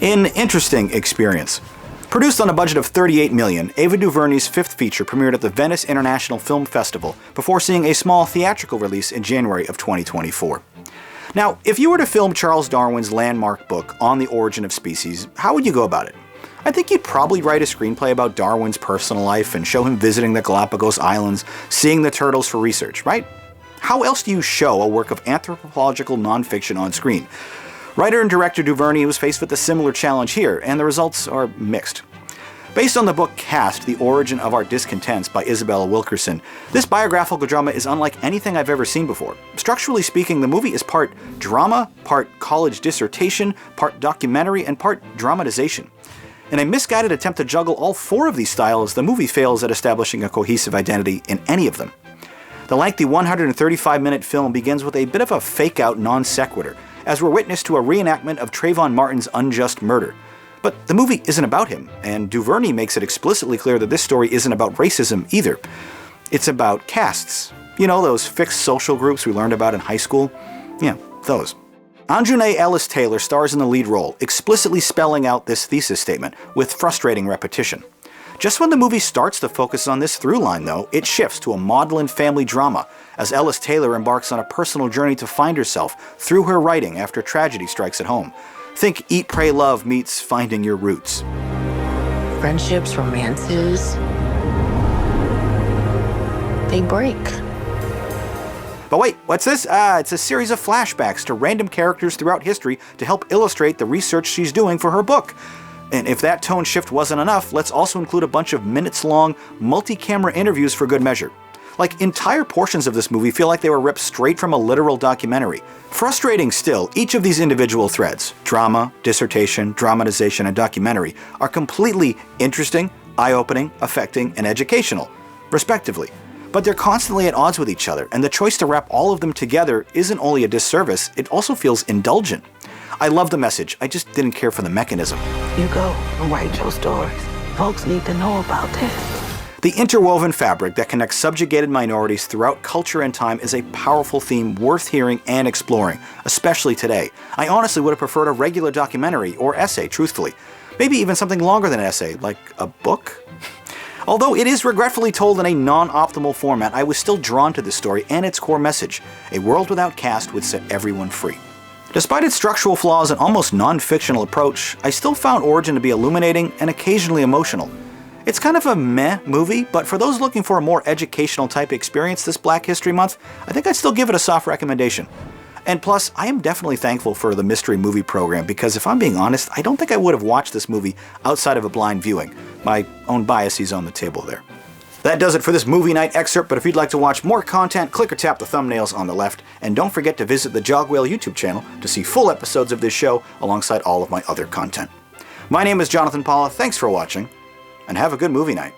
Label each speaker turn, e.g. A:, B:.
A: An interesting experience. Produced on a budget of $38 million, Ava DuVernay's fifth feature premiered at the Venice International Film Festival before seeing a small theatrical release in January of 2024. Now, if you were to film Charles Darwin's landmark book, On the Origin of Species, how would you go about it? I think you'd probably write a screenplay about Darwin's personal life and show him visiting the Galapagos Islands, seeing the turtles for research, right? How else do you show a work of anthropological nonfiction on screen? Writer and director DuVernay was faced with a similar challenge here, and the results are mixed. Based on the book Caste, The Origin of Our Discontents by Isabella Wilkerson, this biographical drama is unlike anything I've ever seen before. Structurally speaking, the movie is part drama, part college dissertation, part documentary, and part dramatization. In a misguided attempt to juggle all four of these styles, the movie fails at establishing a cohesive identity in any of them. The lengthy 135-minute film begins with a bit of a fake-out non sequitur, as we're witness to a reenactment of Trayvon Martin's unjust murder. But the movie isn't about him, and DuVernay makes it explicitly clear that this story isn't about racism either. It's about castes. You know, those fixed social groups we learned about in high school? Yeah, those. Anjune Ellis-Taylor stars in the lead role, explicitly spelling out this thesis statement with frustrating repetition. Just when the movie starts to focus on this through line, though, it shifts to a maudlin family drama as Ellis-Taylor embarks on a personal journey to find herself through her writing after tragedy strikes at home. Think Eat, Pray, Love meets Finding Your Roots.
B: Friendships, romances, they break.
A: But wait, what's this? It's a series of flashbacks to random characters throughout history to help illustrate the research she's doing for her book. And if that tone shift wasn't enough, let's also include a bunch of minutes-long, multi-camera interviews for good measure. Like, entire portions of this movie feel like they were ripped straight from a literal documentary. Frustrating still, each of these individual threads, drama, dissertation, dramatization, and documentary, are completely interesting, eye-opening, affecting, and educational, respectively. But they're constantly at odds with each other, and the choice to wrap all of them together isn't only a disservice, it also feels indulgent. I love the message, I just didn't care for the mechanism.
B: You go and write your stories. Folks need to know about this.
A: The interwoven fabric that connects subjugated minorities throughout culture and time is a powerful theme worth hearing and exploring, especially today. I honestly would have preferred a regular documentary or essay, truthfully. Maybe even something longer than an essay, like a book? Although it is regretfully told in a non-optimal format, I was still drawn to this story and its core message. A world without caste would set everyone free. Despite its structural flaws and almost non-fictional approach, I still found Origin to be illuminating and occasionally emotional. It's kind of a meh movie, but for those looking for a more educational type experience this Black History Month, I think I'd still give it a soft recommendation. And plus, I am definitely thankful for the mystery movie program because if I'm being honest, I don't think I would have watched this movie outside of a blind viewing. My own biases on the table there. That does it for this movie night excerpt, but if you'd like to watch more content, click or tap the thumbnails on the left, and don't forget to visit the Jogwheel YouTube channel to see full episodes of this show alongside all of my other content. My name is Jonathan Paula, thanks for watching, and have a good movie night.